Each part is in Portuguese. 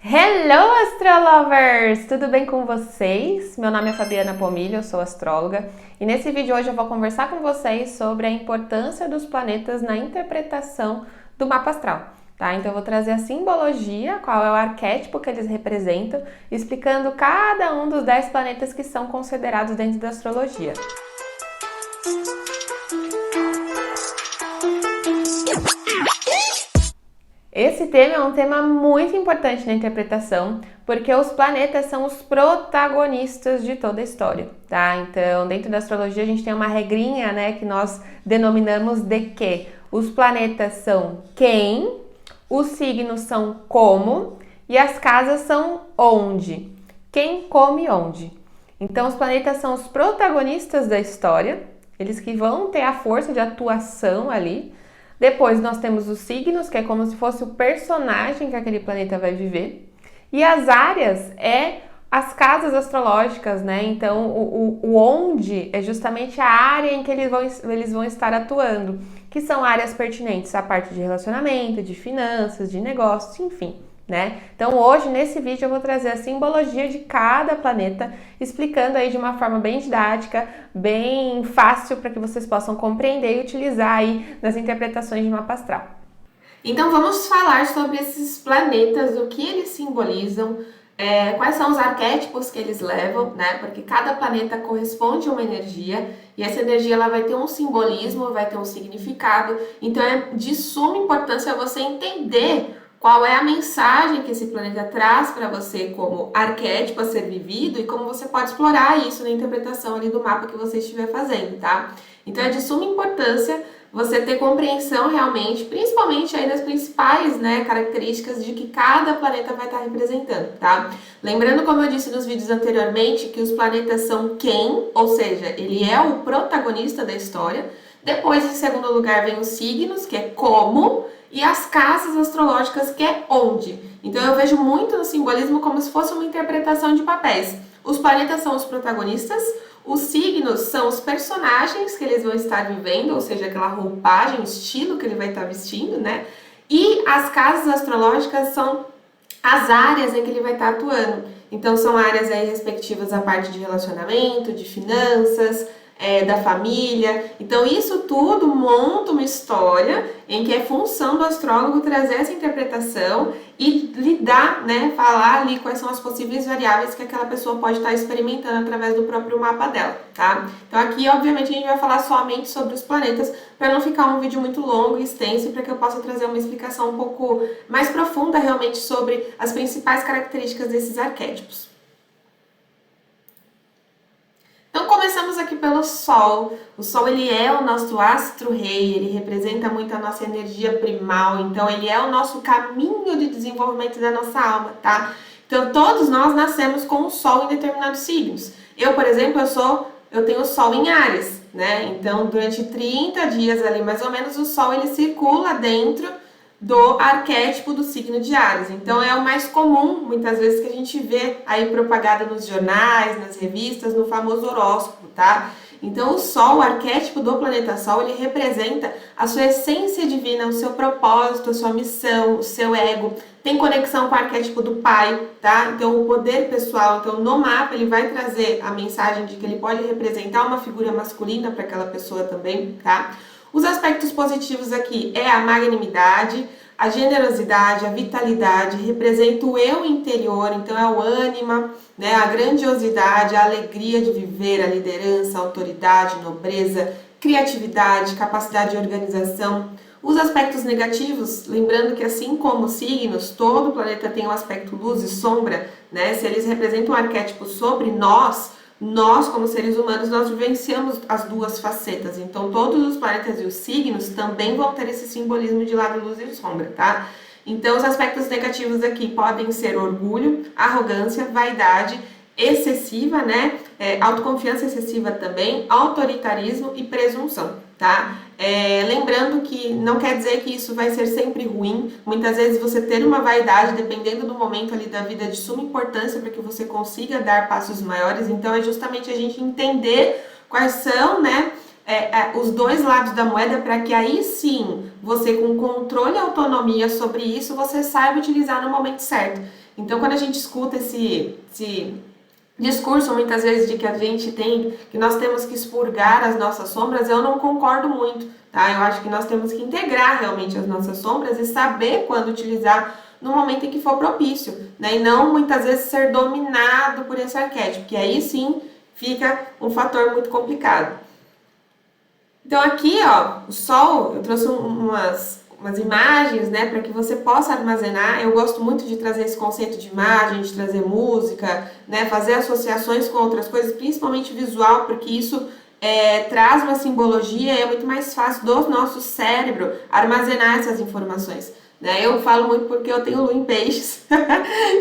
Hello, Astrolovers! Tudo bem com vocês? Meu nome é Fabiana Pomilho, eu sou astróloga e nesse vídeo hoje eu vou conversar com vocês sobre a importância dos planetas na interpretação do mapa astral. Tá? Então eu vou trazer a simbologia, qual é o arquétipo que eles representam, explicando cada um dos 10 planetas que são considerados dentro da astrologia. Esse tema é um tema muito importante na interpretação, porque os planetas são os protagonistas de toda a história, tá? Então, dentro da astrologia, a gente tem uma regrinha, né, que nós denominamos de que os planetas são quem, os signos são como e as casas são onde. Quem, como e onde. Então, os planetas são os protagonistas da história, eles que vão ter a força de atuação ali. Depois nós temos os signos, que é como se fosse o personagem que aquele planeta vai viver. E as áreas as casas astrológicas, né? Então, o onde é justamente a área em que eles vão estar atuando, que são áreas pertinentes à parte de relacionamento, de finanças, de negócios, enfim. Né? Então hoje nesse vídeo eu vou trazer a simbologia de cada planeta, explicando aí de uma forma bem didática, bem fácil para que vocês possam compreender e utilizar aí nas interpretações de mapa astral. Então vamos falar sobre esses planetas, o que eles simbolizam, quais são os arquétipos que eles levam, né? Porque cada planeta corresponde a uma energia e essa energia ela vai ter um simbolismo, vai ter um significado. Então é de suma importância você entender qual é a mensagem que esse planeta traz para você como arquétipo a ser vivido e como você pode explorar isso na interpretação ali do mapa que você estiver fazendo, tá? Então é de suma importância você ter compreensão realmente, principalmente aí das principais, né, características de que cada planeta vai estar representando, tá? Lembrando, como eu disse nos vídeos anteriormente, que os planetas são quem, ou seja, ele é o protagonista da história. Depois, em segundo lugar, vem os signos, que é como, e as casas astrológicas, que é onde. Então eu vejo muito no simbolismo como se fosse uma interpretação de papéis. Os planetas são os protagonistas, os signos são os personagens que eles vão estar vivendo, ou seja, aquela roupagem, o estilo que ele vai estar vestindo, né? E as casas astrológicas são as áreas em que ele vai estar atuando. Então são áreas aí respectivas à parte de relacionamento, de finanças, da família. Então isso tudo monta uma história em que é função do astrólogo trazer essa interpretação e lidar, né, falar ali quais são as possíveis variáveis que aquela pessoa pode estar experimentando através do próprio mapa dela, tá? Então aqui, obviamente, a gente vai falar somente sobre os planetas para não ficar um vídeo muito longo e extenso e para que eu possa trazer uma explicação um pouco mais profunda realmente sobre as principais características desses arquétipos. Então começamos aqui pelo Sol. O Sol ele é o nosso astro-rei, ele representa muito a nossa energia primal, então ele é o nosso caminho de desenvolvimento da nossa alma, tá? Então todos nós nascemos com o Sol em determinados signos. Eu, por exemplo, eu tenho o Sol em Áries, né? Então durante 30 dias ali, mais ou menos, o Sol ele circula dentro do arquétipo do signo de Áries. Então é o mais comum, muitas vezes, que a gente vê aí propagada nos jornais, nas revistas, no famoso horóscopo, tá? Então o Sol, o arquétipo do planeta Sol, ele representa a sua essência divina, o seu propósito, a sua missão, o seu ego. Tem conexão com o arquétipo do pai, tá? Então o poder pessoal, então no mapa ele vai trazer a mensagem de que ele pode representar uma figura masculina para aquela pessoa também, tá? Os aspectos positivos aqui é a magnanimidade, a generosidade, a vitalidade, representa o eu interior, então é o ânima, né, a grandiosidade, a alegria de viver, a liderança, a autoridade, nobreza, criatividade, capacidade de organização. Os aspectos negativos, lembrando que assim como os signos, todo planeta tem um aspecto luz e sombra, né, se eles representam um arquétipo sobre nós, como seres humanos, nós vivenciamos as duas facetas. Então, todos os planetas e os signos também vão ter esse simbolismo de lado luz e sombra, tá? Então, os aspectos negativos aqui podem ser orgulho, arrogância, vaidade excessiva, né? Autoconfiança excessiva também, autoritarismo e presunção, tá? Lembrando que não quer dizer que isso vai ser sempre ruim. Muitas vezes você ter uma vaidade, dependendo do momento ali da vida, é de suma importância para que você consiga dar passos maiores. Então é justamente a gente entender quais são, né, os dois lados da moeda, para que aí sim, você com controle e autonomia sobre isso, você saiba utilizar no momento certo. Então, quando a gente escuta esse discurso, muitas vezes, de que a gente tem, que nós temos que expurgar as nossas sombras, eu não concordo muito, tá? Eu acho que nós temos que integrar realmente as nossas sombras e saber quando utilizar no momento em que for propício, né? E não, muitas vezes, ser dominado por esse arquétipo, que aí sim fica um fator muito complicado. Então aqui, ó, o Sol, eu trouxe umas imagens, né, para que você possa armazenar. Eu gosto muito de trazer esse conceito de imagem, de trazer música, né, fazer associações com outras coisas, principalmente visual, porque isso traz uma simbologia e é muito mais fácil do nosso cérebro armazenar essas informações. Né? Eu falo muito porque eu tenho lua em peixes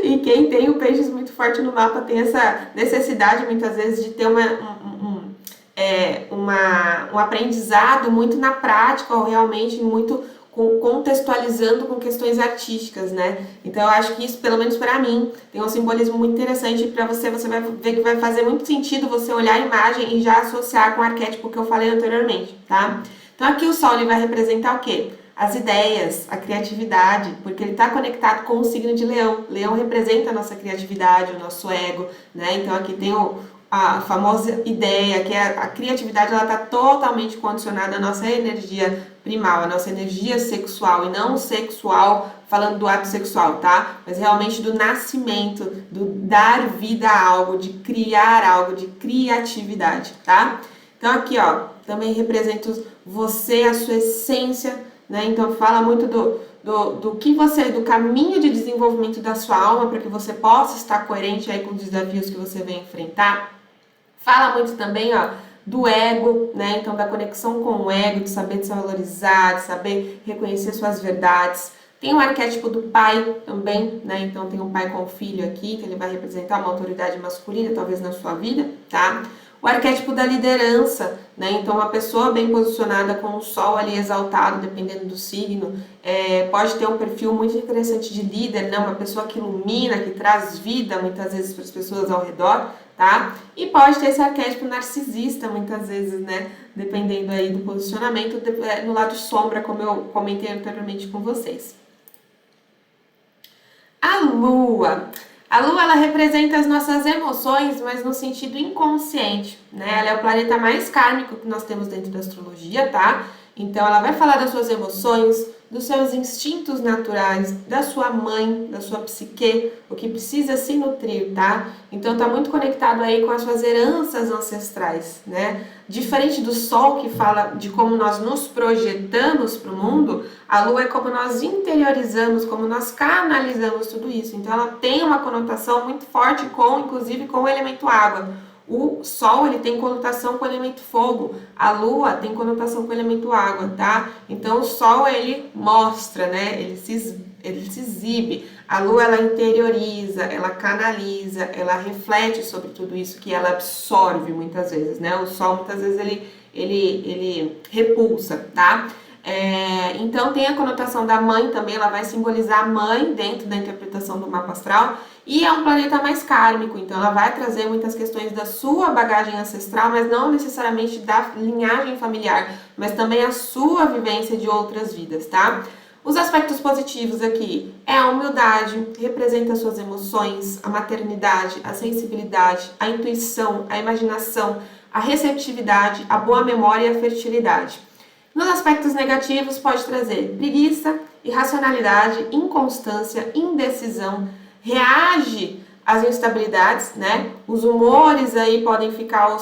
e quem tem o peixes muito forte no mapa tem essa necessidade muitas vezes de ter um aprendizado muito na prática, ou realmente muito contextualizando com questões artísticas, né? Então eu acho que isso, pelo menos para mim, tem um simbolismo muito interessante para você vai ver que vai fazer muito sentido você olhar a imagem e já associar com o arquétipo que eu falei anteriormente, tá? Então aqui o Sol ele vai representar o quê? As ideias, a criatividade, porque ele está conectado com o signo de Leão. Leão representa a nossa criatividade, o nosso ego, né? Então aqui tem a famosa ideia, que a criatividade ela está totalmente condicionada à nossa energia primal, à nossa energia sexual, e não sexual, falando do ato sexual, tá? Mas realmente do nascimento, do dar vida a algo, de criar algo, de criatividade, tá? Então aqui, ó, também representa você, a sua essência, né? Então fala muito do caminho de desenvolvimento da sua alma para que você possa estar coerente aí com os desafios que você vem enfrentar. Fala muito também, ó, do ego, né? Então da conexão com o ego, de saber se valorizar, de saber reconhecer suas verdades. Tem o arquétipo do pai também, né? Então tem um pai com o filho aqui, que ele vai representar uma autoridade masculina, talvez na sua vida, tá? O arquétipo da liderança, né? Então uma pessoa bem posicionada com o sol ali exaltado, dependendo do signo, pode ter um perfil muito interessante de líder, né? Uma pessoa que ilumina, que traz vida muitas vezes para as pessoas ao redor, tá? E pode ter esse arquétipo narcisista muitas vezes, né? Dependendo aí do posicionamento, no lado sombra, como eu comentei anteriormente com vocês. A Lua. A Lua, ela representa as nossas emoções, mas no sentido inconsciente, né? Ela é o planeta mais kármico que nós temos dentro da astrologia, tá? Então, ela vai falar das suas emoções, dos seus instintos naturais, da sua mãe, da sua psique, o que precisa se nutrir, tá? Então, tá muito conectado aí com as suas heranças ancestrais, né? Diferente do Sol, que fala de como nós nos projetamos para o mundo, a Lua é como nós interiorizamos, como nós canalizamos tudo isso. Então, ela tem uma conotação muito forte inclusive com o elemento água. O Sol, ele tem conotação com o elemento fogo, a Lua tem conotação com o elemento água, tá? Então, o Sol, ele mostra, né? Ele se exibe. A Lua, ela interioriza, ela canaliza, ela reflete sobre tudo isso que ela absorve muitas vezes, né? O Sol, muitas vezes, ele repulsa, tá? Então, tem a conotação da mãe também, ela vai simbolizar a mãe dentro da interpretação do mapa astral. E é um planeta mais kármico, então ela vai trazer muitas questões da sua bagagem ancestral, mas não necessariamente da linhagem familiar, mas também a sua vivência de outras vidas, tá? Os aspectos positivos aqui é a humildade, representa as suas emoções, a maternidade, a sensibilidade, a intuição, a imaginação, a receptividade, a boa memória e a fertilidade. Nos aspectos negativos pode trazer preguiça, irracionalidade, inconstância, indecisão, reage às instabilidades, né? Os humores aí podem ficar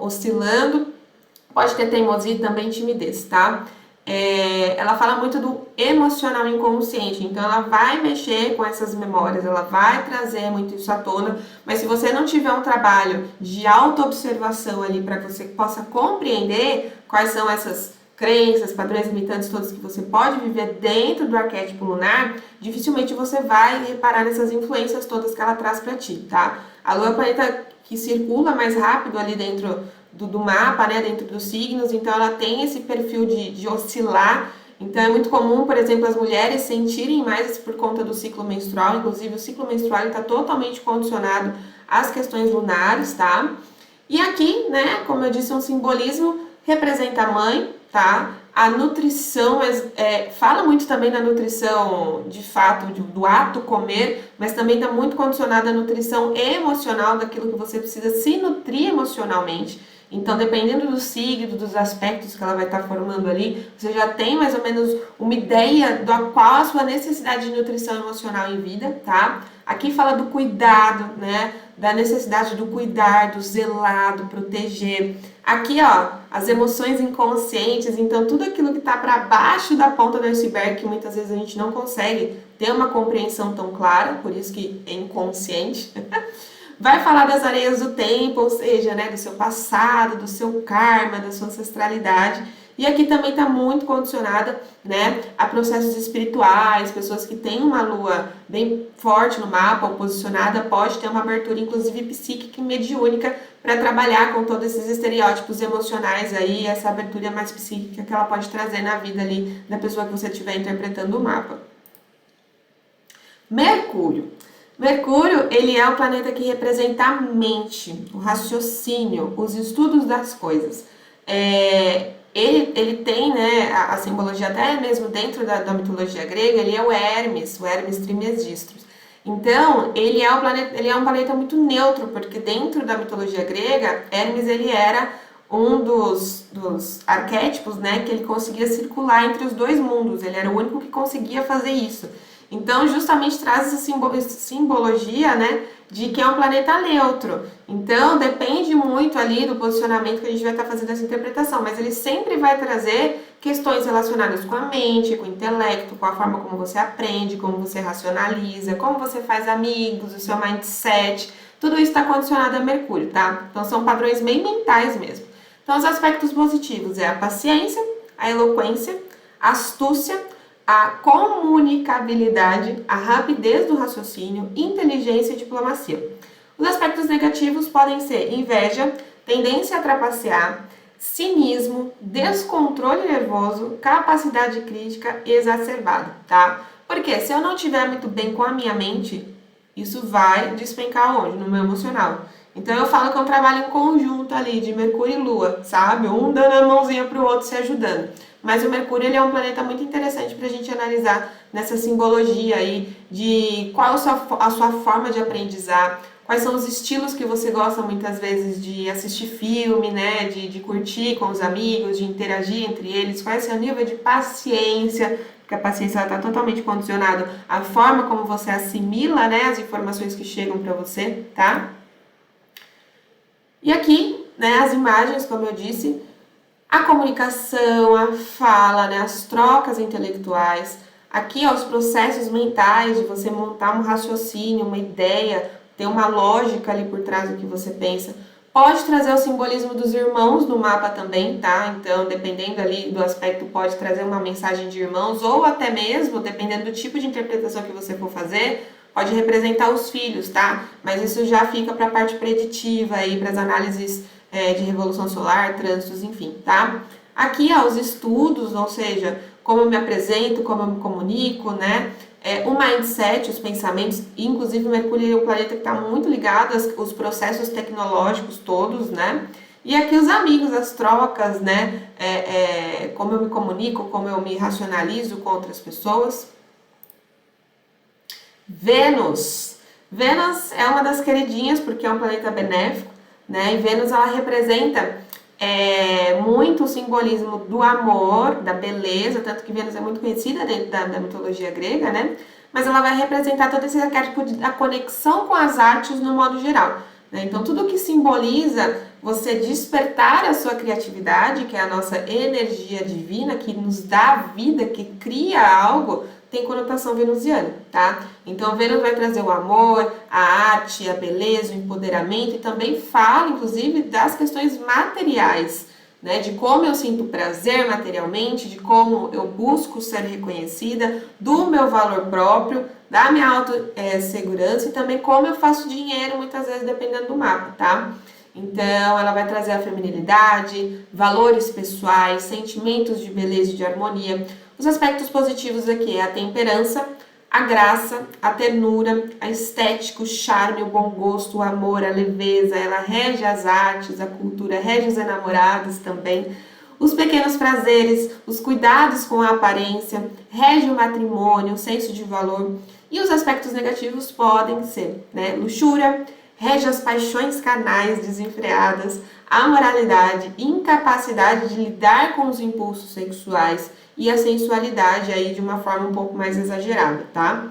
oscilando, pode ter teimosia e também timidez, tá? Ela fala muito do emocional inconsciente, então ela vai mexer com essas memórias, ela vai trazer muito isso à tona, mas se você não tiver um trabalho de autoobservação ali para que você possa compreender quais são essas crenças, padrões limitantes todos que você pode viver dentro do arquétipo lunar, dificilmente você vai reparar nessas influências todas que ela traz para ti, tá? A Lua é um planeta que circula mais rápido ali dentro do mapa, né, dentro dos signos, então ela tem esse perfil de oscilar, então é muito comum, por exemplo, as mulheres sentirem mais isso por conta do ciclo menstrual, inclusive o ciclo menstrual está totalmente condicionado às questões lunares, tá? E aqui, né, como eu disse, um simbolismo representa a mãe, tá? A nutrição fala muito também da nutrição, de fato, do ato comer, mas também está muito condicionada à nutrição emocional, daquilo que você precisa se nutrir emocionalmente. Então, dependendo do signo, dos aspectos que ela vai estar formando ali, você já tem mais ou menos uma ideia da qual a sua necessidade de nutrição emocional em vida, tá? Aqui fala do cuidado, né? Da necessidade do cuidar, do zelar, do proteger. Aqui, ó, as emoções inconscientes, então tudo aquilo que está para baixo da ponta do iceberg, que muitas vezes a gente não consegue ter uma compreensão tão clara, por isso que é inconsciente. Vai falar das areias do tempo, ou seja, né, do seu passado, do seu karma, da sua ancestralidade. E aqui também está muito condicionada, né, a processos espirituais, pessoas que têm uma lua bem forte no mapa, ou posicionada, pode ter uma abertura, inclusive psíquica e mediúnica, para trabalhar com todos esses estereótipos emocionais aí, essa abertura mais psíquica que ela pode trazer na vida ali da pessoa que você estiver interpretando o mapa. Mercúrio. Mercúrio, ele é o planeta que representa a mente, o raciocínio, os estudos das coisas. Ele tem, né, a simbologia até mesmo dentro da mitologia grega, ele é o Hermes Trismegisto. Então, ele é um planeta muito neutro, porque dentro da mitologia grega, Hermes ele era um dos arquétipos, né, que ele conseguia circular entre os dois mundos, ele era o único que conseguia fazer isso. Então, justamente traz essa simbologia, né, de que é um planeta neutro. Então, depende muito ali do posicionamento que a gente vai estar fazendo essa interpretação, mas ele sempre vai trazer questões relacionadas com a mente, com o intelecto, com a forma como você aprende, como você racionaliza, como você faz amigos, o seu mindset. Tudo isso está condicionado a Mercúrio, tá? Então, são padrões bem mentais mesmo. Então, os aspectos positivos é a paciência, a eloquência, a astúcia, a comunicabilidade, a rapidez do raciocínio, inteligência e diplomacia. Os aspectos negativos podem ser inveja, tendência a trapacear, cinismo, descontrole nervoso, capacidade crítica exacerbada, tá? Porque se eu não estiver muito bem com a minha mente, isso vai despencar onde? No meu emocional. Então eu falo que é um trabalho em conjunto ali de Mercúrio e Lua, sabe? Um dando a mãozinha pro outro se ajudando. Mas o Mercúrio ele é um planeta muito interessante para a gente analisar nessa simbologia aí de qual a sua forma de aprendizar, quais são os estilos que você gosta muitas vezes de assistir filme, né, de curtir com os amigos, de interagir entre eles, qual é o seu nível de paciência, porque a paciência está totalmente condicionada à forma como você assimila, né, as informações que chegam para você, tá? E aqui, né, as imagens, como eu disse, a comunicação, a fala, né, as trocas intelectuais, aqui ó, os processos mentais de você montar um raciocínio, uma ideia, ter uma lógica ali por trás do que você pensa. Pode trazer o simbolismo dos irmãos no mapa também, tá? Então, dependendo ali do aspecto, pode trazer uma mensagem de irmãos, ou até mesmo, dependendo do tipo de interpretação que você for fazer, pode representar os filhos, tá? Mas isso já fica para a parte preditiva aí, para as análises de revolução solar, trânsitos, enfim, tá? Aqui, ó, os estudos, ou seja, como eu me apresento, como eu me comunico, né? O mindset, os pensamentos, inclusive o Mercúrio é um planeta que está muito ligado aos processos tecnológicos todos, né? E aqui os amigos, as trocas, né? Como eu me comunico, como eu me racionalizo com outras pessoas. Vênus. Vênus é uma das queridinhas porque é um planeta benéfico, né? E Vênus ela representa muito o simbolismo do amor, da beleza, tanto que Vênus é muito conhecida dentro da mitologia grega, né? Mas ela vai representar todo esse arquétipo da conexão com as artes no modo geral, né? Então tudo que simboliza você despertar a sua criatividade, que é a nossa energia divina, que nos dá vida, que cria algo, tem conotação venusiana, tá? Então, Vênus vai trazer o amor, a arte, a beleza, o empoderamento e também fala, inclusive, das questões materiais, né? De como eu sinto prazer materialmente, de como eu busco ser reconhecida, do meu valor próprio, da minha autossegurança e também como eu faço dinheiro, muitas vezes, dependendo do mapa, tá? Então, ela vai trazer a feminilidade, valores pessoais, sentimentos de beleza e de harmonia. Os aspectos positivos aqui é a temperança, a graça, a ternura, a estética, o charme, o bom gosto, o amor, a leveza. Ela rege as artes, a cultura, rege os enamorados também. Os pequenos prazeres, os cuidados com a aparência, rege o matrimônio, o senso de valor. E os aspectos negativos podem ser, né, luxúria, rege as paixões carnais desenfreadas, a moralidade, incapacidade de lidar com os impulsos sexuais e a sensualidade aí de uma forma um pouco mais exagerada, tá?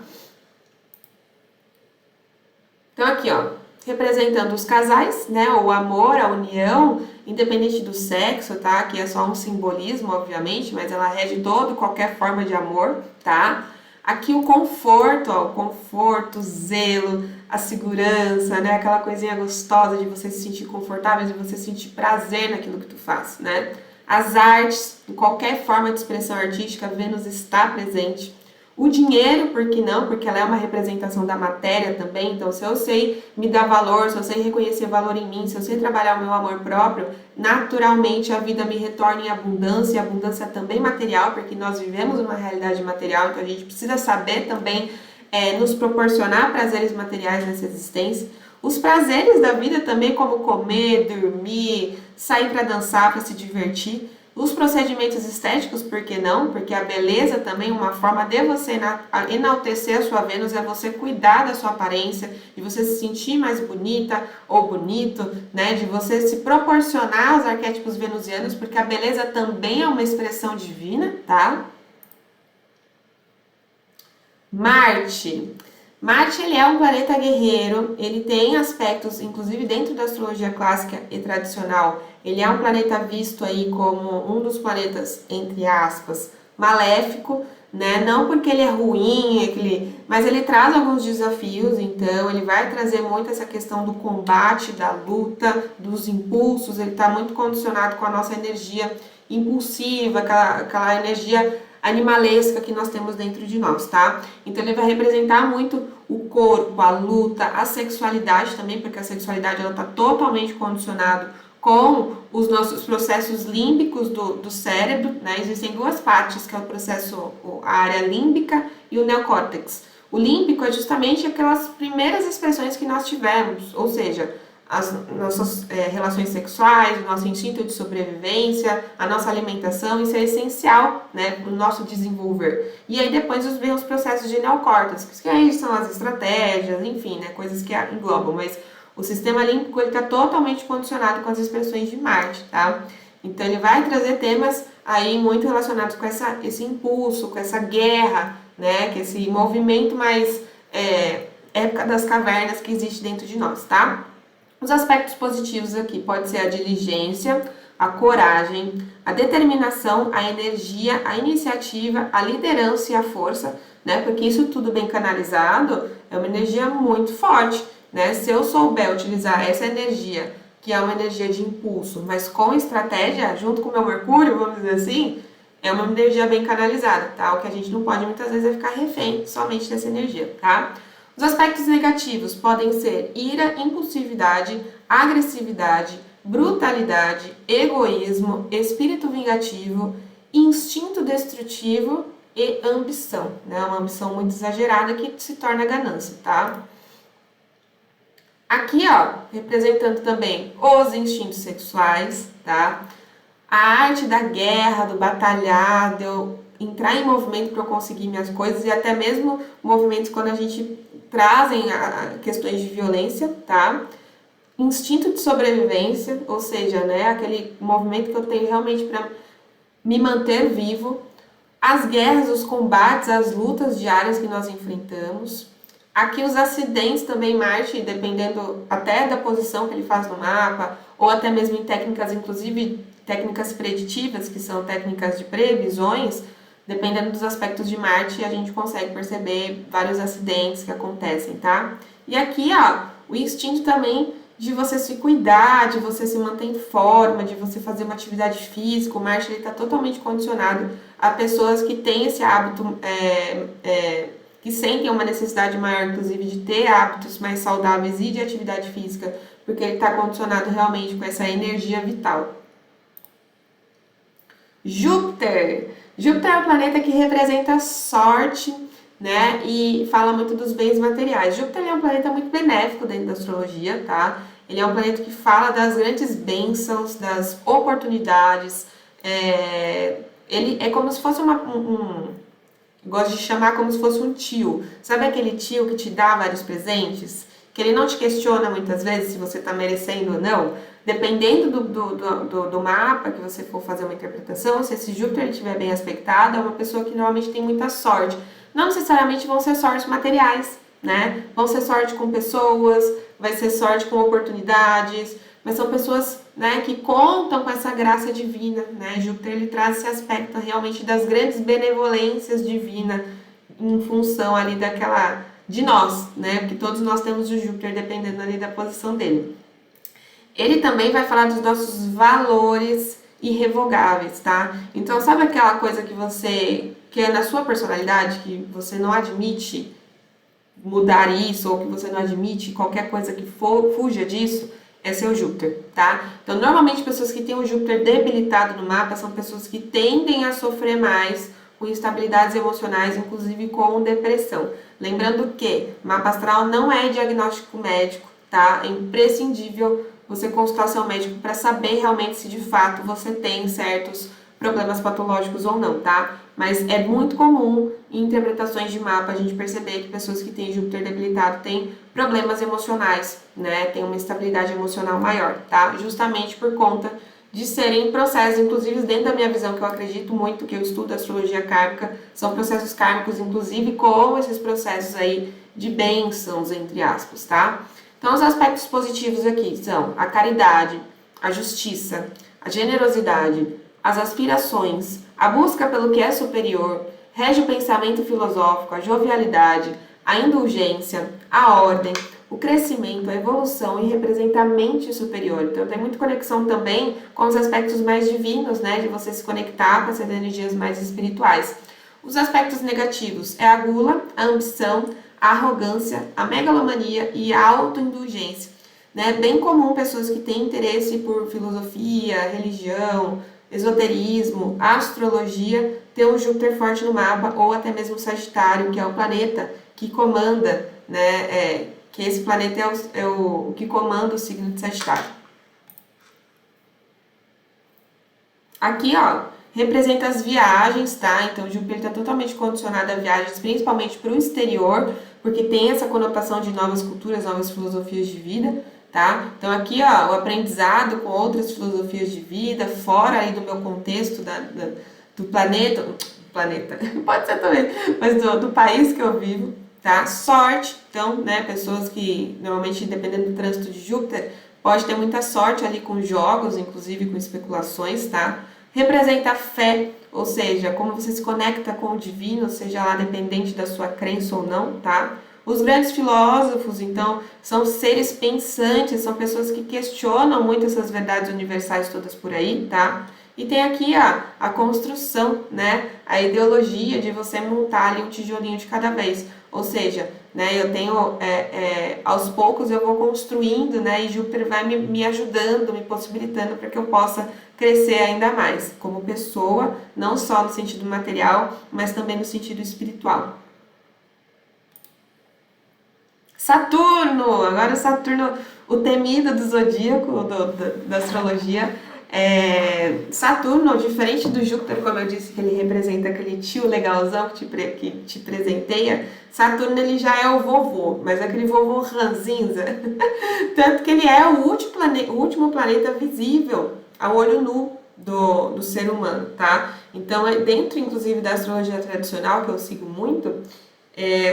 Então aqui, ó, representando os casais, né, o amor, a união, independente do sexo, tá? Que é só um simbolismo, obviamente, mas ela rege toda qualquer forma de amor, tá? Aqui o conforto, ó, o conforto, o zelo, a segurança, né? Aquela coisinha gostosa de você se sentir confortável, de você sentir prazer naquilo que tu faz, né? As artes, em qualquer forma de expressão artística, Vênus está presente. O dinheiro, por que não? Porque ela é uma representação da matéria também, então se eu sei me dar valor, se eu sei reconhecer valor em mim, se eu sei trabalhar o meu amor próprio, naturalmente a vida me retorna em abundância, e abundância também material, porque nós vivemos uma realidade material, então a gente precisa saber também nos proporcionar prazeres materiais nessa existência. Os prazeres da vida também, como comer, dormir, sair para dançar, para se divertir. Os procedimentos estéticos, por que não? Porque a beleza também, uma forma de você enaltecer a sua Vênus é você cuidar da sua aparência, de você se sentir mais bonita ou bonito, né? De você se proporcionar os arquétipos venusianos, porque a beleza também é uma expressão divina, tá? Marte. Marte, ele é um planeta guerreiro, ele tem aspectos, inclusive dentro da astrologia clássica e tradicional, ele é um planeta visto aí como um dos planetas, entre aspas, maléfico, né? Não porque ele é ruim, mas ele traz alguns desafios, então ele vai trazer muito essa questão do combate, da luta, dos impulsos, ele está muito condicionado com a nossa energia impulsiva, aquela energia animalesca que nós temos dentro de nós, tá? Então ele vai representar muito o corpo, a luta, a sexualidade também, porque a sexualidade ela está totalmente condicionado com os nossos processos límbicos do cérebro, né? Existem duas partes, que é o processo, a área límbica e o neocórtex. O límbico é justamente aquelas primeiras expressões que nós tivemos, ou seja, as nossas relações sexuais, o nosso instinto de sobrevivência, a nossa alimentação, isso é essencial, né, para o nosso desenvolver. E aí depois vem os processos de neocórtex, que aí são as estratégias, enfim, né, coisas que englobam, mas o sistema límbico está totalmente condicionado com as expressões de Marte, tá? Então ele vai trazer temas aí muito relacionados com esse impulso, com essa guerra, né, com esse movimento mais época das cavernas que existe dentro de nós, tá? Os aspectos positivos aqui pode ser a diligência, a coragem, a determinação, a energia, a iniciativa, a liderança e a força, né? Porque isso tudo bem canalizado é uma energia muito forte, né? Se eu souber utilizar essa energia, que é uma energia de impulso, mas com estratégia, junto com o meu Mercúrio, vamos dizer assim, é uma energia bem canalizada, tá? O que a gente não pode muitas vezes é ficar refém somente dessa energia, tá? Os aspectos negativos podem ser ira, impulsividade, agressividade, brutalidade, egoísmo, espírito vingativo, instinto destrutivo e ambição, né? Uma ambição muito exagerada que se torna ganância, tá? Aqui, ó, representando também os instintos sexuais, tá? A arte da guerra, do batalhar, de eu entrar em movimento para eu conseguir minhas coisas e até mesmo movimentos quando a gente trazem questões de violência, tá? Instinto de sobrevivência, ou seja, né, aquele movimento que eu tenho realmente para me manter vivo. As guerras, os combates, as lutas diárias que nós enfrentamos. Aqui os acidentes também, Marte, dependendo até da posição que ele faz no mapa, ou até mesmo em técnicas, inclusive técnicas preditivas, que são técnicas de previsões, dependendo dos aspectos de Marte, a gente consegue perceber vários acidentes que acontecem, tá? E aqui, ó, o instinto também de você se cuidar, de você se manter em forma, de você fazer uma atividade física. O Marte está totalmente condicionado a pessoas que têm esse hábito, que sentem uma necessidade maior, inclusive, de ter hábitos mais saudáveis e de atividade física, porque ele está condicionado realmente com essa energia vital. Júpiter. Júpiter é um planeta que representa sorte, né? E fala muito dos bens materiais. Júpiter é um planeta muito benéfico dentro da astrologia, tá? Ele é um planeta que fala das grandes bênçãos, das oportunidades, ele é como se fosse gosto de chamar como se fosse um tio. Sabe aquele tio que te dá vários presentes? Que ele não te questiona muitas vezes se você está merecendo ou não? Dependendo do mapa que você for fazer uma interpretação, se esse Júpiter estiver bem aspectado, é uma pessoa que normalmente tem muita sorte. Não necessariamente vão ser sortes materiais, né? Vão ser sorte com pessoas, vai ser sorte com oportunidades, mas são pessoas, né, que contam com essa graça divina, né? Júpiter, ele traz esse aspecto realmente das grandes benevolências divinas em função ali de nós, né? Porque todos nós temos o Júpiter dependendo ali da posição dele. Ele também vai falar dos nossos valores irrevogáveis, tá? Então, sabe aquela coisa que é na sua personalidade, que você não admite mudar isso, ou que você não admite qualquer coisa que fuja disso? É seu Júpiter, tá? Então, normalmente, pessoas que têm o Júpiter debilitado no mapa são pessoas que tendem a sofrer mais com instabilidades emocionais, inclusive com depressão. Lembrando que mapa astral não é diagnóstico médico, tá? É imprescindível você consultar seu médico para saber realmente se de fato você tem certos problemas patológicos ou não, tá? Mas é muito comum em interpretações de mapa a gente perceber que pessoas que têm Júpiter debilitado têm problemas emocionais, né? Tem uma instabilidade emocional maior, tá? Justamente por conta de serem processos, inclusive dentro da minha visão, que eu acredito muito, que eu estudo astrologia kármica, são processos kármicos, inclusive como esses processos aí de bênçãos, entre aspas, tá? Então, os aspectos positivos aqui são a caridade, a justiça, a generosidade, as aspirações, a busca pelo que é superior, rege o pensamento filosófico, a jovialidade, a indulgência, a ordem, o crescimento, a evolução e representa a mente superior. Então, tem muita conexão também com os aspectos mais divinos, né? De você se conectar com essas energias mais espirituais. Os aspectos negativos é a gula, a ambição, a arrogância, a megalomania e a autoindulgência. Né? Bem comum pessoas que têm interesse por filosofia, religião, esoterismo, astrologia, ter um Júpiter forte no mapa, ou até mesmo Sagitário, que é o planeta que comanda, né? Que esse planeta é o que comanda o signo de Sagitário. Aqui, ó, representa as viagens, tá? Então, Júpiter está totalmente condicionado a viagens, principalmente para o exterior, porque tem essa conotação de novas culturas, novas filosofias de vida, tá? Então, aqui, ó, o aprendizado com outras filosofias de vida, fora aí do meu contexto do planeta, pode ser também, mas do país que eu vivo, tá? Sorte, então, né, pessoas que, normalmente, dependendo do trânsito de Júpiter, pode ter muita sorte ali com jogos, inclusive com especulações, tá? Representa a fé, ou seja, como você se conecta com o divino, seja lá dependente da sua crença ou não, tá? Os grandes filósofos, então, são seres pensantes, são pessoas que questionam muito essas verdades universais todas por aí, tá? E tem aqui a construção, né? A ideologia de você montar ali um tijolinho de cada vez. Ou seja, né, eu tenho, aos poucos eu vou construindo, né? E Júpiter vai me ajudando, me possibilitando para que eu possa crescer ainda mais como pessoa, não só no sentido material, mas também no sentido espiritual. Saturno! Agora o Saturno, o temido do zodíaco, da astrologia. Saturno, diferente do Júpiter, como eu disse, que ele representa aquele tio legalzão que te presenteia, Saturno ele já é o vovô, mas aquele vovô ranzinza. Tanto que ele é o último planeta visível ao olho nu do ser humano, tá? Então, dentro, inclusive, da astrologia tradicional, que eu sigo muito,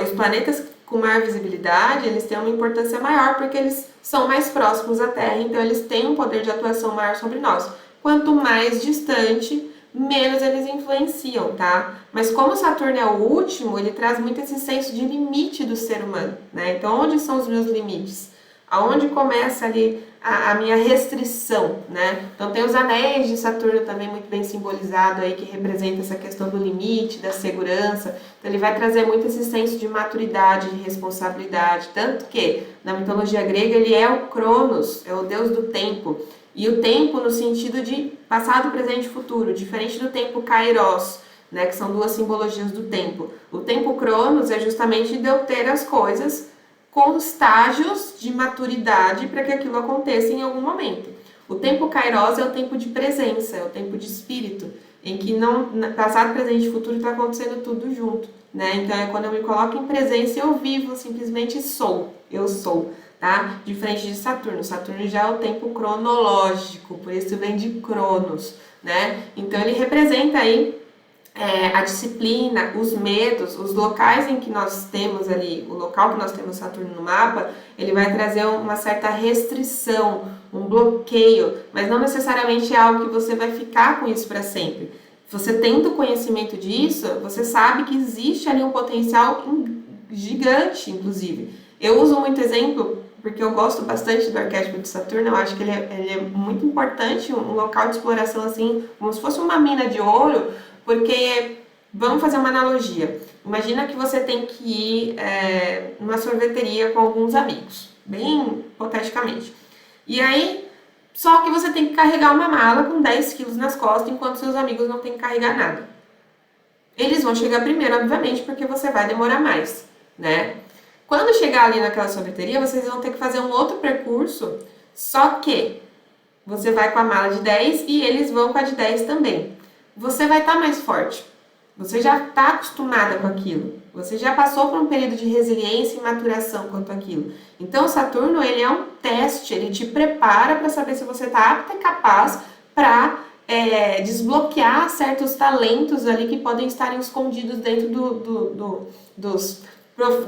os planetas com maior visibilidade, eles têm uma importância maior porque eles são mais próximos à Terra, então eles têm um poder de atuação maior sobre nós. Quanto mais distante, menos eles influenciam, tá? Mas como Saturno é o último, ele traz muito esse senso de limite do ser humano, né? Então, onde são os meus limites? Aonde começa ali a minha restrição, né? Então tem os anéis de Saturno também muito bem simbolizado aí, que representa essa questão do limite, da segurança. Então ele vai trazer muito esse senso de maturidade, de responsabilidade, tanto que na mitologia grega ele é o Cronos, é o deus do tempo. E o tempo no sentido de passado, presente e futuro, diferente do tempo Kairos, né, que são duas simbologias do tempo. O tempo Cronos é justamente de eu ter as coisas com estágios de maturidade para que aquilo aconteça em algum momento. O tempo Kairos é o tempo de presença, é o tempo de espírito, em que não passado, presente e futuro está acontecendo tudo junto, né? Então é quando eu me coloco em presença eu vivo, simplesmente sou, eu sou, tá? Diferente de Saturno. Saturno já é o tempo cronológico, por isso vem de Cronos, né? Então ele representa aí a disciplina, os medos, os locais em que nós temos ali, o local que nós temos Saturno no mapa, ele vai trazer uma certa restrição, um bloqueio, mas não necessariamente é algo que você vai ficar com isso para sempre. Você tendo conhecimento disso, você sabe que existe ali um potencial gigante, inclusive. Eu uso muito exemplo, porque eu gosto bastante do arquétipo de Saturno, eu acho que ele é muito importante, um local de exploração assim, como se fosse uma mina de ouro, porque, vamos fazer uma analogia, imagina que você tem que ir numa sorveteria com alguns amigos, bem hipoteticamente, e aí, só que você tem que carregar uma mala com 10 quilos nas costas, enquanto seus amigos não têm que carregar nada. Eles vão chegar primeiro, obviamente, porque você vai demorar mais, né? Quando chegar ali naquela sorveteria, vocês vão ter que fazer um outro percurso, só que você vai com a mala de 10 e eles vão com a de 10 também. Você vai estar mais forte, você já está acostumada com aquilo, você já passou por um período de resiliência e maturação quanto àquilo. Então, Saturno, ele é um teste, ele te prepara para saber se você está apta e capaz para desbloquear certos talentos ali que podem estar escondidos dentro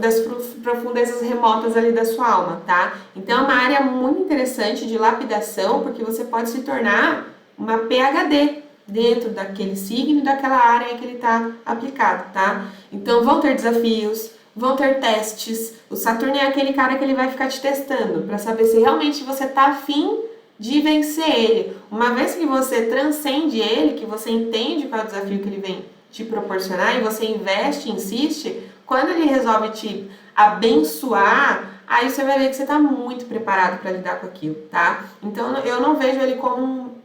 das profundezas remotas ali da sua alma, tá? Então, é uma área muito interessante de lapidação, porque você pode se tornar uma PhD dentro daquele signo, daquela área em que ele está aplicado, tá? Então, vão ter desafios, vão ter testes. O Saturno é aquele cara que ele vai ficar te testando para saber se realmente você tá afim de vencer ele. Uma vez que você transcende ele, que você entende qual é o desafio que ele vem te proporcionar e você investe, insiste, quando ele resolve te abençoar, aí você vai ver que você está muito preparado para lidar com aquilo, tá? Então, eu não vejo ele como um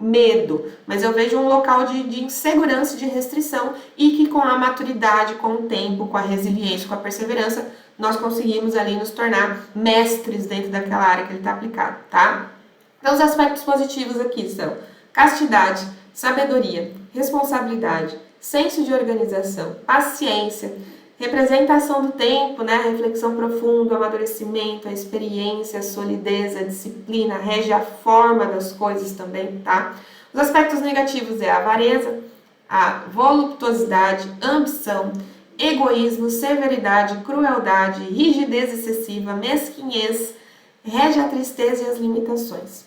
medo, mas eu vejo um local de insegurança, de restrição e que com a maturidade, com o tempo, com a resiliência, com a perseverança, nós conseguimos ali nos tornar mestres dentro daquela área que ele está aplicado, tá? Então, os aspectos positivos aqui são castidade, sabedoria, responsabilidade, senso de organização, paciência, representação do tempo, né? Reflexão profunda, amadurecimento, a experiência, a solidez, a disciplina, rege a forma das coisas também, tá? Os aspectos negativos é a avareza, a voluptuosidade, ambição, egoísmo, severidade, crueldade, rigidez excessiva, mesquinhez, rege a tristeza e as limitações.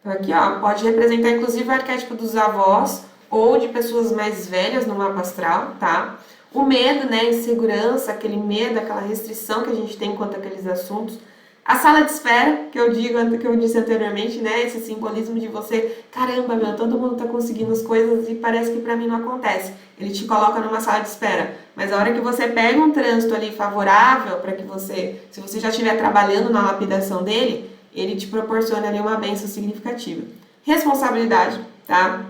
Então aqui, ó, pode representar inclusive o arquétipo dos avós, ou de pessoas mais velhas no mapa astral, tá? O medo, né, insegurança, aquele medo, aquela restrição que a gente tem quanto àqueles assuntos. A sala de espera, que eu disse anteriormente, né, esse simbolismo de você, caramba, meu, todo mundo tá conseguindo as coisas e parece que pra mim não acontece. Ele te coloca numa sala de espera, mas a hora que você pega um trânsito ali favorável para que você, se você já estiver trabalhando na lapidação dele, ele te proporciona ali uma bênção significativa. Responsabilidade, tá?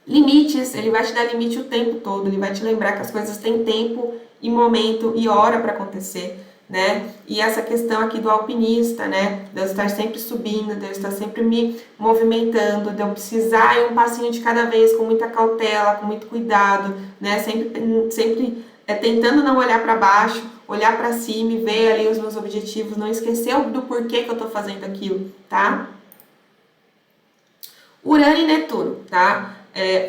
Limites, ele vai te dar limite o tempo todo, ele vai te lembrar que as coisas têm tempo e momento e hora para acontecer, né? E essa questão aqui do alpinista, né? De eu estar sempre subindo, de eu estar sempre me movimentando, de eu precisar ir um passinho de cada vez com muita cautela, com muito cuidado, né? Sempre tentando não olhar para baixo, olhar para cima e ver ali os meus objetivos, não esquecer do porquê que eu estou fazendo aquilo, tá? Urano e Netuno, tá?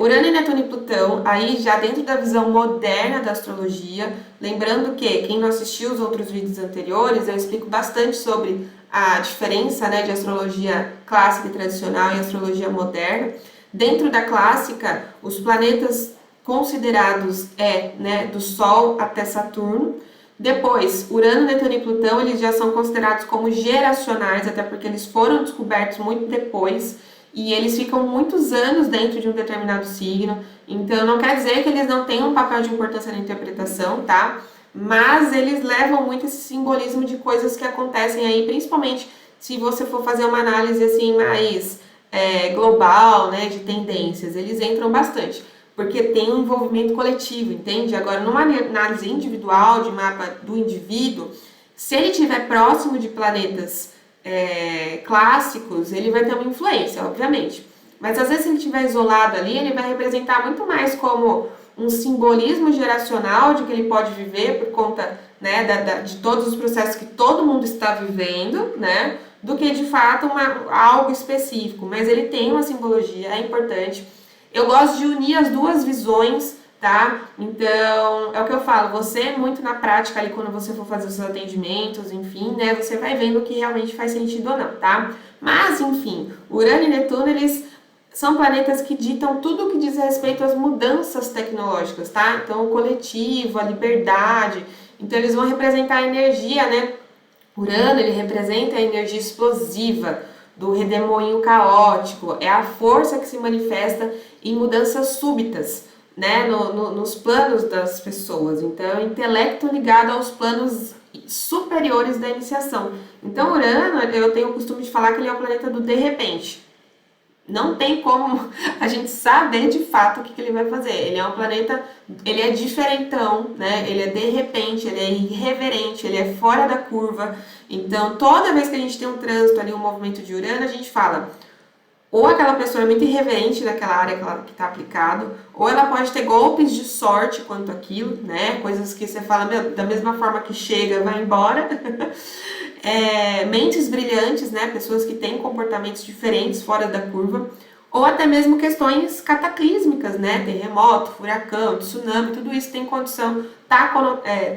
Urano e Netuno e Plutão, aí já dentro da visão moderna da astrologia, lembrando que quem não assistiu os outros vídeos anteriores, eu explico bastante sobre a diferença, né, de astrologia clássica e tradicional e astrologia moderna. Dentro da clássica, os planetas considerados né, do Sol até Saturno. Depois, Urano, Netuno e Plutão, eles já são considerados como geracionais, até porque eles foram descobertos muito depois, e eles ficam muitos anos dentro de um determinado signo, então não quer dizer que eles não tenham um papel de importância na interpretação, tá? Mas eles levam muito esse simbolismo de coisas que acontecem aí, principalmente se você for fazer uma análise assim mais global, né, de tendências, eles entram bastante, porque tem um envolvimento coletivo, entende? Agora, numa análise individual, de mapa do indivíduo, se ele estiver próximo de planetas clássicos, ele vai ter uma influência, obviamente. Mas às vezes se ele estiver isolado ali, ele vai representar muito mais como um simbolismo geracional de que ele pode viver por conta, né, de todos os processos que todo mundo está vivendo, né, do que de fato algo específico. Mas ele tem uma simbologia, é importante. Eu gosto de unir as duas visões, tá? Então, é o que eu falo, você muito na prática ali quando você for fazer os seus atendimentos, enfim, né, você vai vendo o que realmente faz sentido ou não, tá? Mas, enfim, Urano e Netuno, eles são planetas que ditam tudo o que diz respeito às mudanças tecnológicas, tá? Então, o coletivo, a liberdade, então eles vão representar a energia, né? Urano, ele representa a energia explosiva, do redemoinho caótico, é a força que se manifesta em mudanças súbitas, né, nos planos das pessoas. Então, é o intelecto ligado aos planos superiores da iniciação. Então, Urano, eu tenho o costume de falar que ele é o planeta do de repente. Não tem como a gente saber de fato o que ele vai fazer. Ele é um planeta, ele é diferentão, né? Ele é de repente, ele é irreverente, ele é fora da curva. Então, toda vez que a gente tem um trânsito ali, um movimento de Urano, a gente fala, ou aquela pessoa é muito irreverente naquela área que está aplicado, ou ela pode ter golpes de sorte quanto aquilo, né? Coisas que você fala, meu, da mesma forma que chega, vai embora. Mentes brilhantes, né? Pessoas que têm comportamentos diferentes fora da curva, ou até mesmo questões cataclísmicas, né? Terremoto, furacão, tsunami, tudo isso tem condição,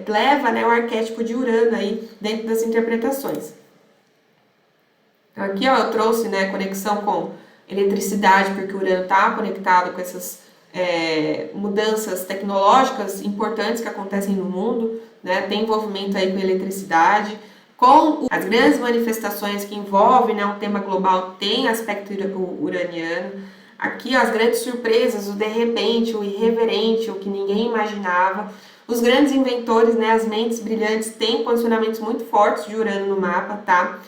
leva, né, o arquétipo de Urano aí dentro das interpretações. Então aqui, ó, eu trouxe, né, conexão com eletricidade, porque o Urano está conectado com essas mudanças tecnológicas importantes que acontecem no mundo, né? Tem envolvimento aí com eletricidade, com as grandes manifestações que envolvem, né, um tema global, tem aspecto uraniano. Aqui, ó, as grandes surpresas, o de repente, o irreverente, o que ninguém imaginava. Os grandes inventores, né, as mentes brilhantes, têm posicionamentos muito fortes de Urano no mapa, tá?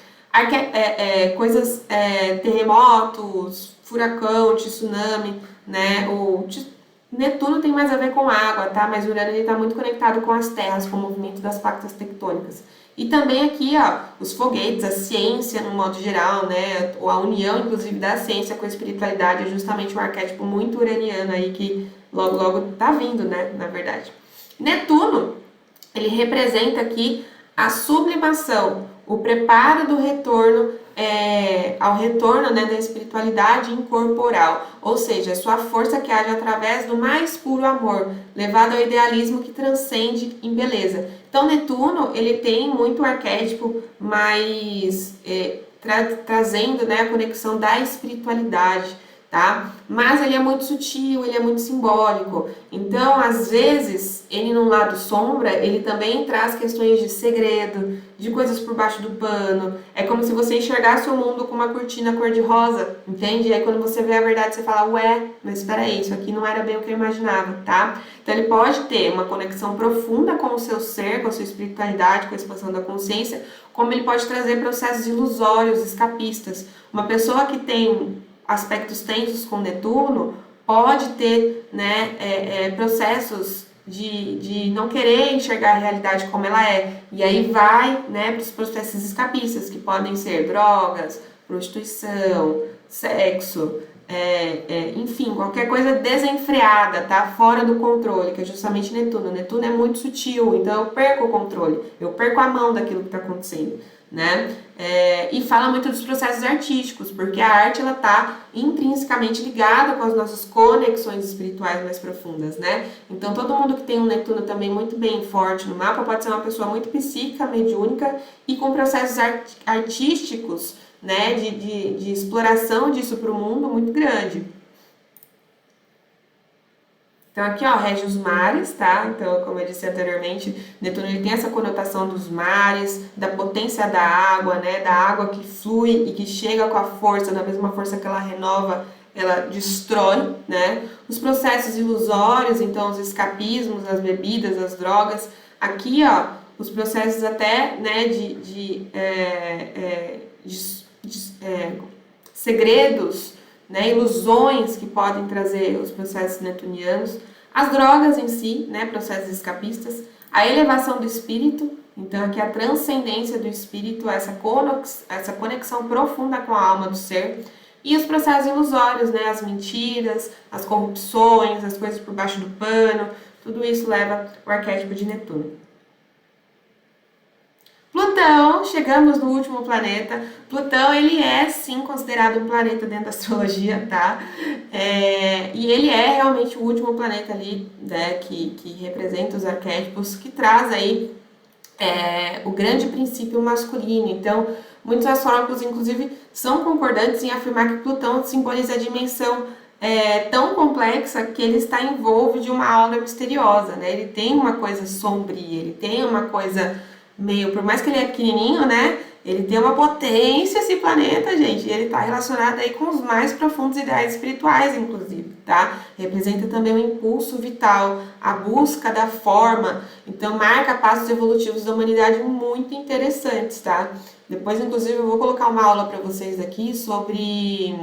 Terremotos, furacão, tsunami, né? Netuno tem mais a ver com água, tá? Mas Urano está muito conectado com as terras, com o movimento das placas tectônicas. E também aqui, ó, os foguetes, a ciência no modo geral, né? A união, inclusive, da ciência com a espiritualidade é justamente um arquétipo muito uraniano aí que logo, logo tá vindo, né? Na verdade. Netuno, ele representa aqui a sublimação, o preparo do retorno ao retorno, né, da espiritualidade incorporal, ou seja, a sua força que age através do mais puro amor, levado ao idealismo que transcende em beleza. Então, Netuno, ele tem muito arquétipo mais trazendo, né, a conexão da espiritualidade, tá? Mas ele é muito sutil, ele é muito simbólico. Então, às vezes, ele no lado sombra, ele também traz questões de segredo, de coisas por baixo do pano. É como se você enxergasse o mundo com uma cortina cor-de-rosa, entende? E aí quando você vê a verdade, você fala, ué, mas espera aí, isso aqui não era bem o que eu imaginava, tá? Então ele pode ter uma conexão profunda com o seu ser, com a sua espiritualidade, com a expansão da consciência, como ele pode trazer processos ilusórios, escapistas. Uma pessoa que tem aspectos tensos com Netuno pode ter, né, processos de não querer enxergar a realidade como ela é. E aí vai, né, para os processos escapistas, que podem ser drogas, prostituição, sexo, enfim, qualquer coisa desenfreada, tá? Fora do controle, que é justamente Netuno. Netuno é muito sutil, então eu perco o controle, eu perco a mão daquilo que está acontecendo, né? E fala muito dos processos artísticos, porque a arte ela está intrinsecamente ligada com as nossas conexões espirituais mais profundas, né? Então todo mundo que tem um Netuno também muito bem forte no mapa pode ser uma pessoa muito psíquica, mediúnica e com processos artísticos, né? De exploração disso para o mundo muito grande. Então aqui, ó, rege os mares, tá? Então, como eu disse anteriormente, Netuno ele tem essa conotação dos mares, da potência da água, né? Da água que flui e que chega com a força, da mesma força que ela renova, ela destrói, né? Os processos ilusórios, então os escapismos, as bebidas, as drogas. Aqui, ó, os processos até, né, segredos, né, ilusões que podem trazer os processos netunianos, as drogas em si, né, processos escapistas, A elevação do espírito, então aqui a transcendência do espírito, essa conexão profunda com a alma do ser. E os processos ilusórios, né? As mentiras, as corrupções, as coisas por baixo do pano, tudo isso leva o arquétipo de Netuno. Plutão, chegamos no último planeta. Plutão, ele é sim considerado um planeta dentro da astrologia, tá? E ele é realmente o último planeta ali, né, que representa os arquétipos, que traz aí o grande princípio masculino. Então, muitos astrólogos, inclusive, são concordantes em afirmar que Plutão simboliza a dimensão tão complexa que ele está envolto de uma aura misteriosa, né? Ele tem uma coisa sombria, ele tem uma coisa meio, por mais que ele é pequenininho, né? Ele tem uma potência, esse planeta, gente, e ele está relacionado aí com os mais profundos ideais espirituais, inclusive, tá? Representa também o impulso vital, a busca da forma, então marca passos evolutivos da humanidade muito interessantes, tá? Depois, inclusive, eu vou colocar uma aula para vocês aqui sobre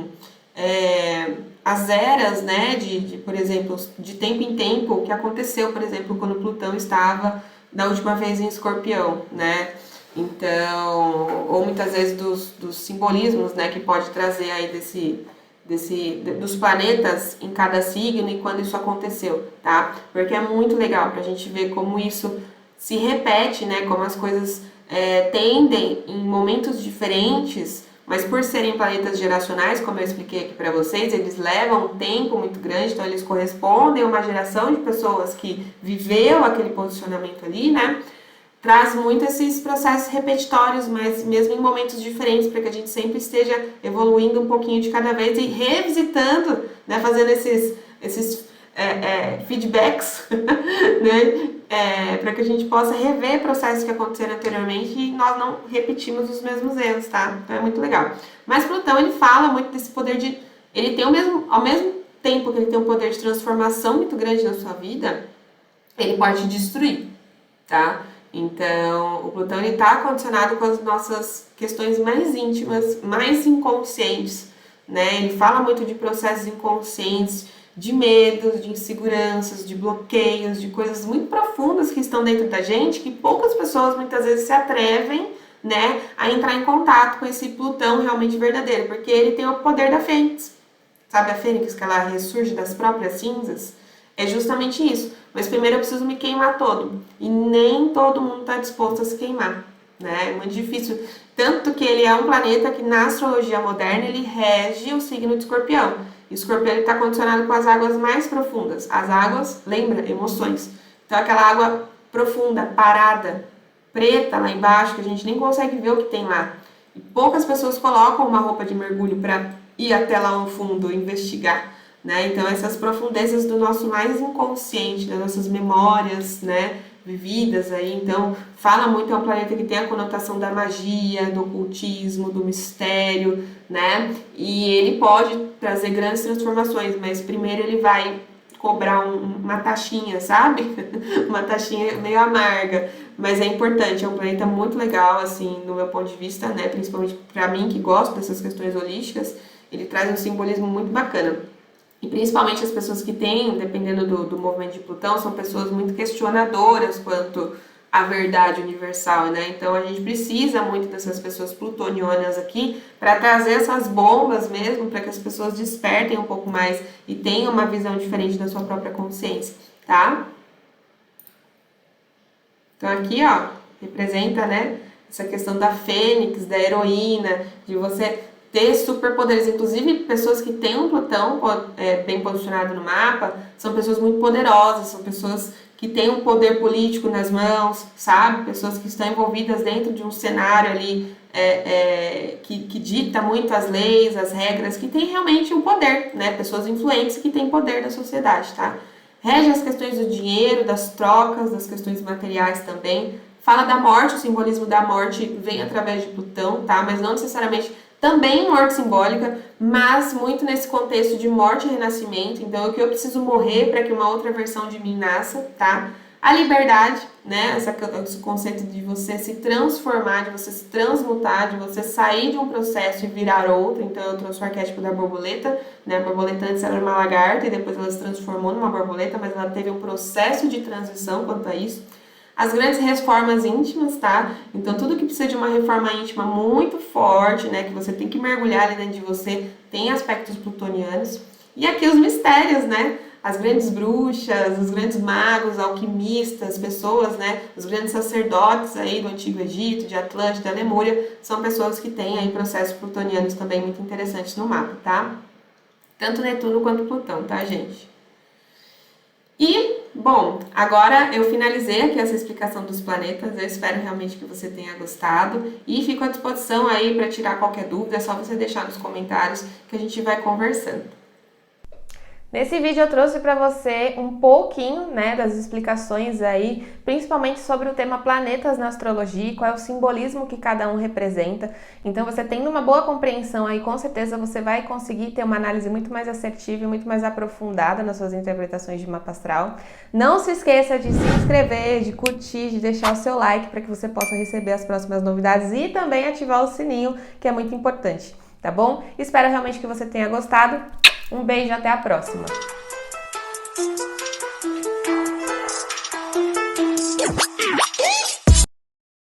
as eras, né, por exemplo, de tempo em tempo, o que aconteceu, por exemplo, quando Plutão estava da última vez em Escorpião, né? Então, ou muitas vezes dos simbolismos, né, que pode trazer aí dos planetas em cada signo e quando isso aconteceu, tá? Porque é muito legal pra gente ver como isso se repete, né? Como as coisas tendem em momentos diferentes, mas por serem planetas geracionais, como eu expliquei aqui para vocês, eles levam um tempo muito grande, então eles correspondem a uma geração de pessoas que viveu aquele posicionamento ali, né? Traz muito esses processos repetitórios, mas mesmo em momentos diferentes, para que a gente sempre esteja evoluindo um pouquinho de cada vez e revisitando, né? Fazendo esses feedbacks, né? Para que a gente possa rever processos que aconteceram anteriormente e nós não repetimos os mesmos erros, tá? Então é muito legal. Mas Plutão, ele fala muito desse poder de... Ele tem ao mesmo tempo que ele tem um poder de transformação muito grande na sua vida, ele pode te destruir, tá? Então, o Plutão, ele tá condicionado com as nossas questões mais íntimas, mais inconscientes, né? Ele fala muito de processos inconscientes, de medos, de inseguranças, de bloqueios, de coisas muito profundas que estão dentro da gente, que poucas pessoas muitas vezes se atrevem, né, a entrar em contato com esse Plutão realmente verdadeiro, porque ele tem o poder da fênix. Sabe a fênix, que ela ressurge das próprias cinzas? É justamente isso. Mas primeiro eu preciso me queimar todo. E nem todo mundo está disposto a se queimar, né? É muito difícil. Tanto que ele é um planeta que na astrologia moderna ele rege o signo de Escorpião. E o Escorpião está condicionado com as águas mais profundas. As águas, lembra, emoções. Então aquela água profunda, parada, preta lá embaixo, que a gente nem consegue ver o que tem lá. E poucas pessoas colocam uma roupa de mergulho para ir até lá no fundo, investigar, né? Então essas profundezas do nosso mais inconsciente, das nossas memórias, né, vividas aí, então fala muito, é um planeta que tem a conotação da magia, do ocultismo, do mistério, né? E ele pode trazer grandes transformações, mas primeiro ele vai cobrar uma taxinha, sabe? Uma taxinha meio amarga, mas é importante, é um planeta muito legal, assim, no meu ponto de vista, né? Principalmente para mim que gosto dessas questões holísticas, ele traz um simbolismo muito bacana. E principalmente as pessoas que têm, dependendo do movimento de Plutão, são pessoas muito questionadoras quanto à verdade universal, né? Então a gente precisa muito dessas pessoas plutonianas aqui para trazer essas bombas mesmo, para que as pessoas despertem um pouco mais e tenham uma visão diferente da sua própria consciência, tá? Então aqui, ó, representa, né, essa questão da fênix, da heroína, de você ter superpoderes. Inclusive, pessoas que têm um Plutão bem posicionado no mapa são pessoas muito poderosas, são pessoas que têm um poder político nas mãos, sabe? Pessoas que estão envolvidas dentro de um cenário ali que dita muito as leis, as regras, que tem realmente um poder, né? Pessoas influentes que têm poder da sociedade, tá? Rege as questões do dinheiro, das trocas, das questões materiais também. Fala da morte, o simbolismo da morte vem através de Plutão, tá? Mas não necessariamente também morte simbólica, mas muito nesse contexto de morte e renascimento. Então, o que eu preciso morrer para que uma outra versão de mim nasça, tá? A liberdade, né? Esse conceito de você se transformar, de você se transmutar, de você sair de um processo e virar outro. Então, eu trouxe o arquétipo da borboleta, né? A borboleta antes era uma lagarta e depois ela se transformou numa borboleta, mas ela teve um processo de transição quanto a isso. As grandes reformas íntimas, tá? Então, tudo que precisa de uma reforma íntima muito forte, né? Que você tem que mergulhar ali dentro de você, tem aspectos plutonianos. E aqui os mistérios, né? As grandes bruxas, os grandes magos, alquimistas, pessoas, né? Os grandes sacerdotes aí do Antigo Egito, de Atlântida, Lemúria, são pessoas que têm aí processos plutonianos também muito interessantes no mapa, tá? Tanto Netuno quanto Plutão, tá, gente? E, bom, agora eu finalizei aqui essa explicação dos planetas, eu espero realmente que você tenha gostado e fico à disposição aí para tirar qualquer dúvida, é só você deixar nos comentários que a gente vai conversando. Nesse vídeo eu trouxe para você um pouquinho, né, das explicações aí, principalmente sobre o tema planetas na astrologia, qual é o simbolismo que cada um representa. Então você tendo uma boa compreensão aí, com certeza você vai conseguir ter uma análise muito mais assertiva e muito mais aprofundada nas suas interpretações de mapa astral. Não se esqueça de se inscrever, de curtir, de deixar o seu like para que você possa receber as próximas novidades e também ativar o sininho, que é muito importante, tá bom? Espero realmente que você tenha gostado. Um beijo, até a próxima!